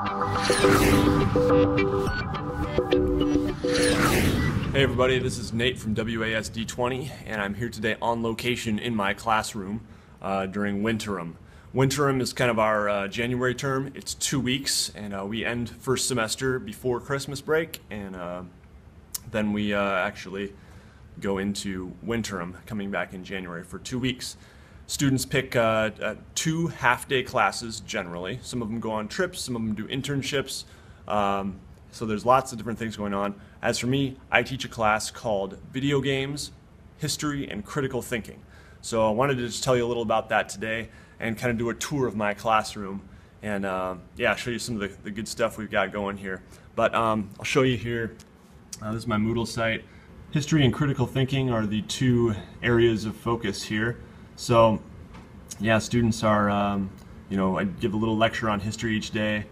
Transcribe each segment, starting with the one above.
Hey everybody, this is Nate from WASD20, and I'm here today on location in my classroom during Winterim. Winterim is kind of our January term. It's 2 weeks, and we end first semester before Christmas break, and then we actually go into Winterim, coming back in January for 2 weeks. Students pick 2 half-day classes generally. Some of them go on trips, some of them do internships. So there's lots of different things going on. As for me, I teach a class called Video Games, History, and Critical Thinking. So I wanted to just tell you a little about that today and kind of do a tour of my classroom and yeah, show you some of the good stuff we've got going here. But I'll show you here, this is my Moodle site. History and Critical Thinking are the 2 areas of focus here. So yeah, students are, you know, I give a little lecture on history each day.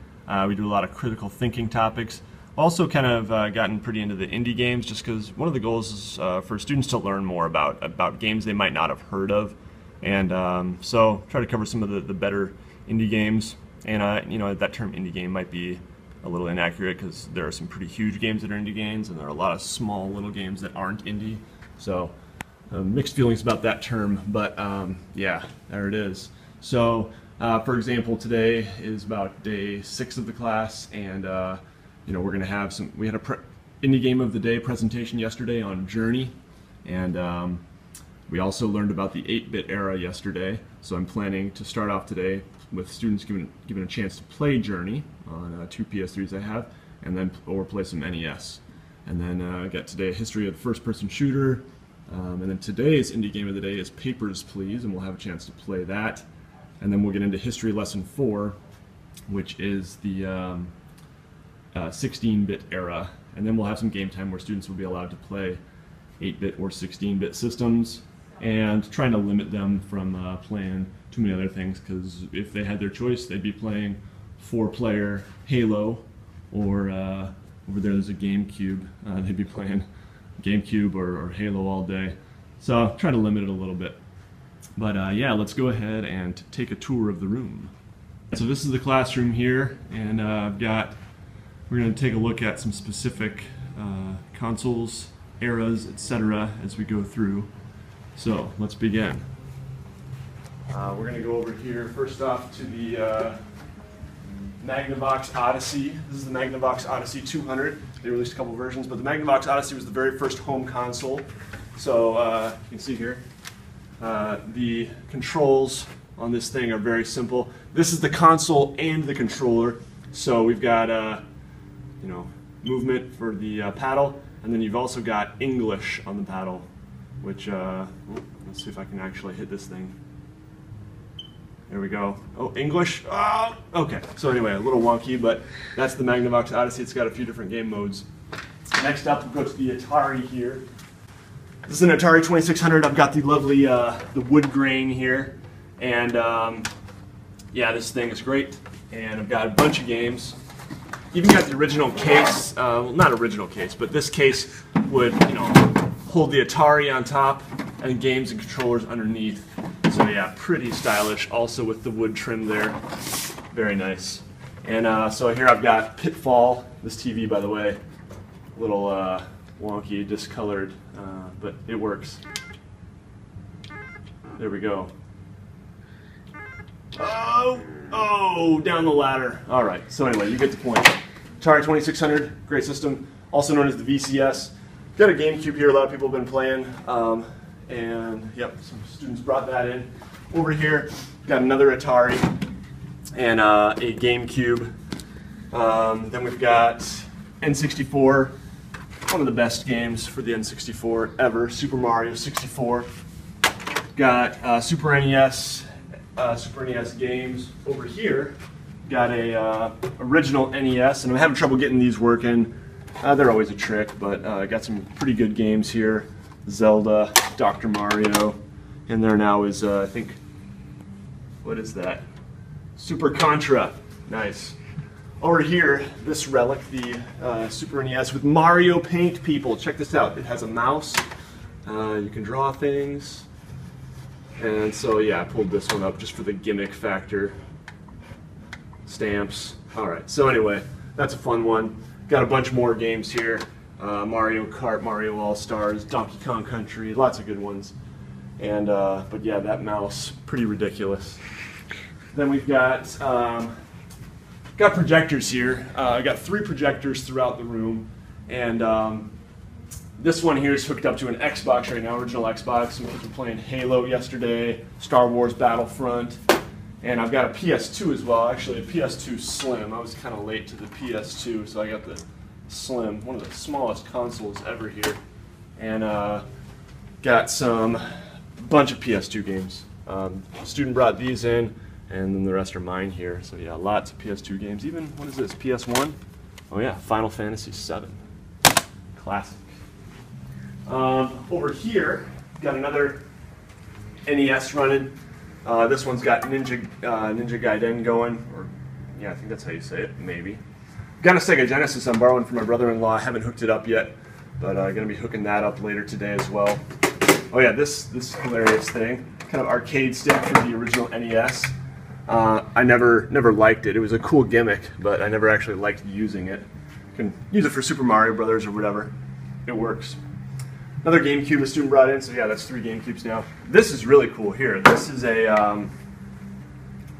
We do a lot of critical thinking topics. Also kind of gotten pretty into the indie games just because one of the goals is for students to learn more about games they might not have heard of. And so try to cover some of the better indie games. And you know, that term indie game might be a little inaccurate because there are some pretty huge games that are indie games and there are a lot of small little games that aren't indie. So mixed feelings about that term, but yeah, there it is. So for example, today is about day 6 of the class, and you know, we're going to have some. We had a indie game of the day presentation yesterday on Journey, and we also learned about the 8-bit era yesterday. So I'm planning to start off today with students given a chance to play Journey on 2 PS3s I have, and then or play some NES. And then I got today a history of the first-person shooter, and then today's indie game of the day is Papers, Please, and we'll have a chance to play that. And then we'll get into History Lesson 4, which is the 16-bit era. And then we'll have some game time where students will be allowed to play 8-bit or 16-bit systems, and trying to limit them from playing too many other things, because if they had their choice, they'd be playing 4-player Halo, or over there's a GameCube. They'd be playing GameCube or Halo all day. So try to limit it a little bit. But yeah, let's go ahead and take a tour of the room. So this is the classroom here, and we're going to take a look at some specific consoles, eras, etc. as we go through. So let's begin. We're going to go over here first off to the Magnavox Odyssey. This is the Magnavox Odyssey 200. They released a couple versions, but the Magnavox Odyssey was the very first home console. So you can see here. The controls on this thing are very simple. This is the console and the controller. So we've got you know, movement for the paddle, and then you've also got English on the paddle, which let's see if I can actually hit this thing. There we go. Oh, English. Oh, okay. So anyway, a little wonky, but that's the Magnavox Odyssey. It's got a few different game modes. Next up, we'll go to the Atari here. This is an Atari 2600. I've got the lovely the wood grain here, and yeah, this thing is great. And I've got a bunch of games. Even got the original case. Well, not original case, but this case would, you know, hold the Atari on top and games and controllers underneath. So yeah, pretty stylish. Also with the wood trim there, very nice. And so here I've got Pitfall. This TV, by the way, a little wonky, discolored, but it works. There we go. Oh, down the ladder. All right, so anyway, you get the point. Atari 2600, great system, also known as the VCS. Got a GameCube here, a lot of people have been playing, and yep, some students brought that in. Over here, got another Atari and a GameCube. Then we've got N64, one of the best games for the N64 ever, Super Mario 64. Got Super NES games. Over here, got a original NES, and I'm having trouble getting these working. They're always a trick, but I got some pretty good games here. Zelda, Dr. Mario, and there now is, I think, what is that? Super Contra. Nice. Over here, this relic, the Super NES with Mario Paint, people. Check this out. It has a mouse. You can draw things. And so, yeah, I pulled this one up just for the gimmick factor. stamps. All right, so anyway, that's a fun one. Got a bunch more games here. Mario Kart, Mario All-Stars, Donkey Kong Country, lots of good ones. And, but yeah, that mouse, pretty ridiculous. Then we've got projectors here. I got 3 projectors throughout the room. And this one here is hooked up to an Xbox right now, original Xbox. Some kids were playing Halo yesterday, Star Wars Battlefront. And I've got a PS2 as well, actually a PS2 Slim. I was kind of late to the PS2, so I got the Slim, one of the smallest consoles ever here. And got a bunch of PS2 games. Student brought these in, and then the rest are mine here. So yeah, lots of PS2 games. Even, what is this, PS1? Oh yeah, Final Fantasy VII. Classic. Over here, got another NES running. This one's got Ninja Gaiden going, or yeah, I think that's how you say it, maybe. Got a Sega Genesis I'm borrowing from my brother-in-law. I haven't hooked it up yet, but I'm going to be hooking that up later today as well. Oh yeah, this hilarious thing, kind of arcade stick for the original NES. I never liked it. It was a cool gimmick, but I never actually liked using it. You can use it for Super Mario Brothers or whatever. It works. Another GameCube a student brought in, so yeah, that's 3 GameCubes now. This is really cool here. This is a, let's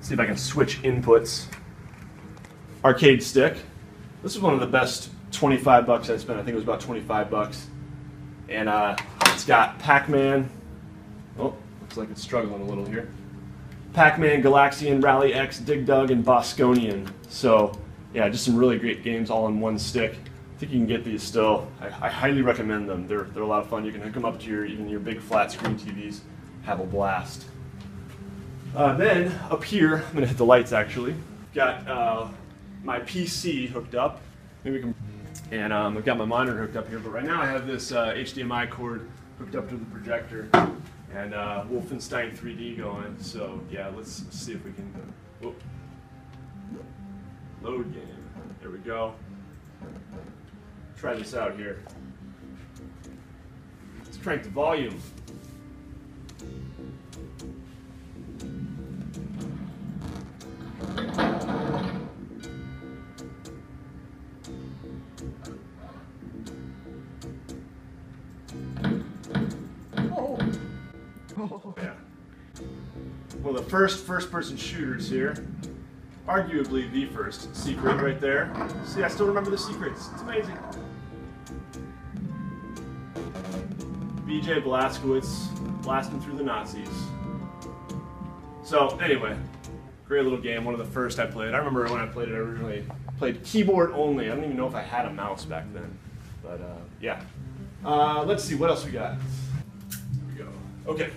see if I can switch inputs. Arcade stick. This is one of the best 25 bucks I spent. I think it was about 25 bucks. And it's got Pac-Man. Oh, looks like it's struggling a little here. Pac-Man, Galaxian, Rally X, Dig Dug, and Bosconian. So yeah, just some really great games all on one stick. I think you can get these still. I highly recommend them. They're a lot of fun. You can hook them up to even your big flat screen TVs. Have a blast. Then up here, I'm going to hit the lights actually. Got my PC hooked up. Maybe we can. And I've got my monitor hooked up here. But right now I have this HDMI cord hooked up to the projector and Wolfenstein 3D going. So yeah, let's see if we can. Whoop. Load game. There we go. Try this out here. Let's crank the volume. Oh. Yeah. Well, the first-person shooters here. Arguably the first secret right there. See, I still remember the secrets. It's amazing. BJ Blazkowicz blasting through the Nazis. So anyway, great little game. One of the first I played. I remember when I played it, I originally played keyboard only. I don't even know if I had a mouse back then. But yeah. Let's see, what else we got? Here we go. Okay,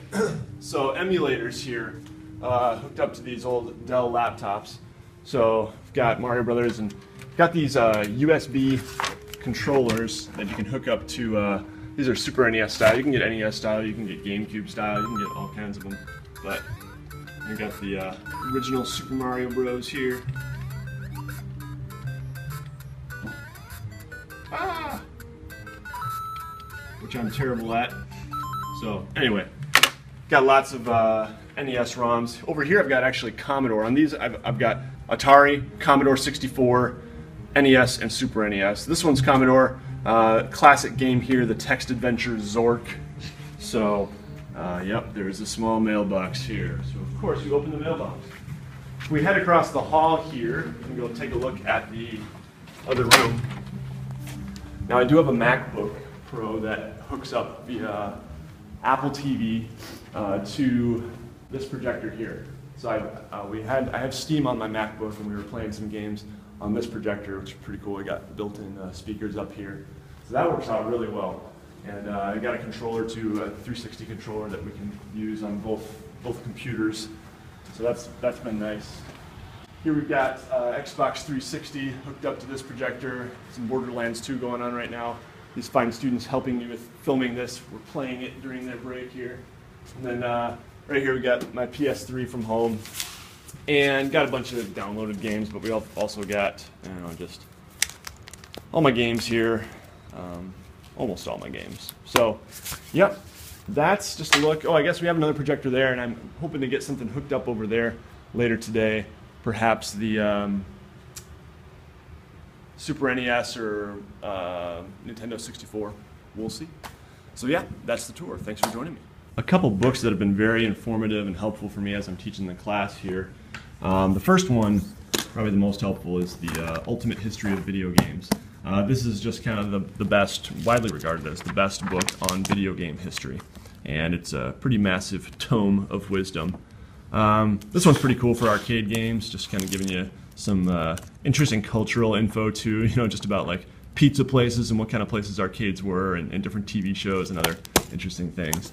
so emulators here. Hooked up to these old Dell laptops. So I've got Mario Brothers and got these USB controllers that you can hook up to. These are Super NES style. You can get NES style, you can get GameCube style, you can get all kinds of them. But you got the original Super Mario Bros. Here. Ah! Which I'm terrible at. So anyway, got lots of NES ROMs. Over here I've got actually Commodore. On these I've got Atari, Commodore 64, NES, and Super NES. This one's Commodore. Classic game here, the text adventure Zork. So, yep, there's a small mailbox here. So of course you open the mailbox. If we head across the hall here, we can go take a look at the other room. Now I do have a MacBook Pro that hooks up via Apple TV to this projector here. So I have Steam on my MacBook and we were playing some games on this projector, which is pretty cool. We got built-in speakers up here. So that works out really well. And I got a controller to a 360 controller that we can use on both computers. So that's been nice. Here we've got Xbox 360 hooked up to this projector. Some Borderlands 2 going on right now. These fine students helping me with filming this. We're playing it during their break here. And then right here we got my PS3 from home. And got a bunch of downloaded games, but we also got, just all my games here. Almost all my games. So, yep, that's just a look. Oh, I guess we have another projector there, and I'm hoping to get something hooked up over there later today. perhaps the Super NES or Nintendo 64. We'll see. So yeah, that's the tour. Thanks for joining me. A couple books that have been very informative and helpful for me as I'm teaching the class here. The first one, probably the most helpful, is the Ultimate History of Video Games. This is just kind of the best, widely regarded as the best book on video game history. And it's a pretty massive tome of wisdom. This one's pretty cool for arcade games, just kind of giving you some interesting cultural info too, just about like pizza places and what kind of places arcades were, and different TV shows and other interesting things.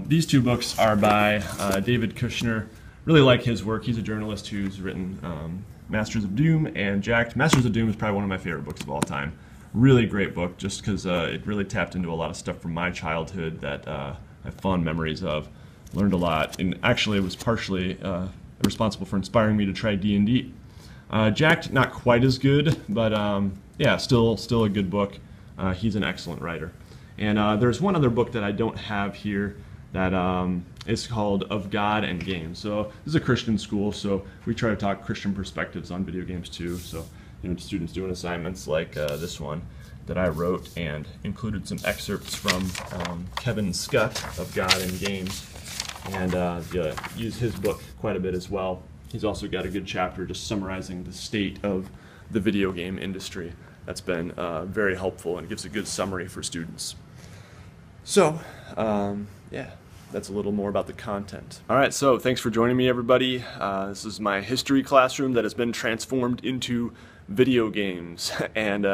These two books are by David Kushner. Really like his work. He's a journalist who's written Masters of Doom and Jacked. Masters of Doom is probably one of my favorite books of all time. Really great book, just because it really tapped into a lot of stuff from my childhood that I have fond memories of. Learned a lot, and actually it was partially responsible for inspiring me to try D&D. Jacked, not quite as good, but yeah, still a good book. He's an excellent writer. And there's one other book that I don't have here that is called Of God and Games. So this is a Christian school, so we try to talk Christian perspectives on video games too. So students doing assignments like this one that I wrote and included some excerpts from Kevin Scott of God and Games, and use his book quite a bit as well. He's also got a good chapter just summarizing the state of the video game industry. That's been very helpful and gives a good summary for students. So, yeah, that's a little more about the content. All right, so thanks for joining me, everybody. This is my history classroom that has been transformed into video games. And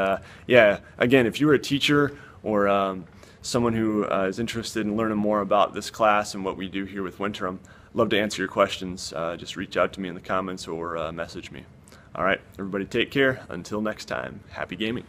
yeah, again, if you're a teacher or someone who is interested in learning more about this class and what we do here with Winterim, I'd love to answer your questions. Just reach out to me in the comments or message me. All right, everybody take care. Until next time, happy gaming.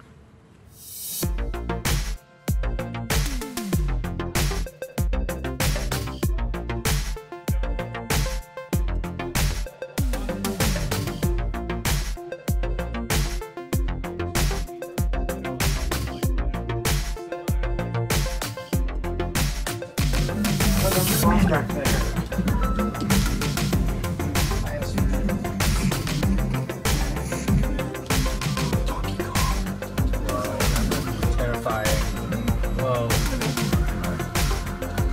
Back there. Terrifying. Whoa.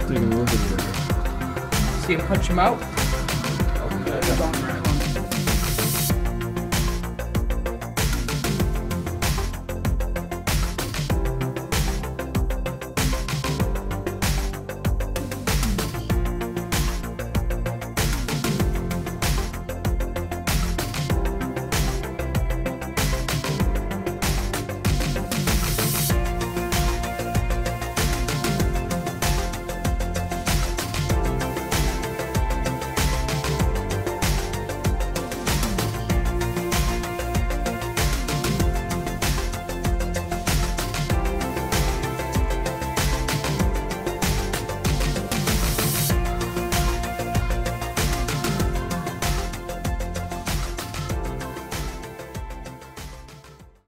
Taking a look at it. See him punch him out?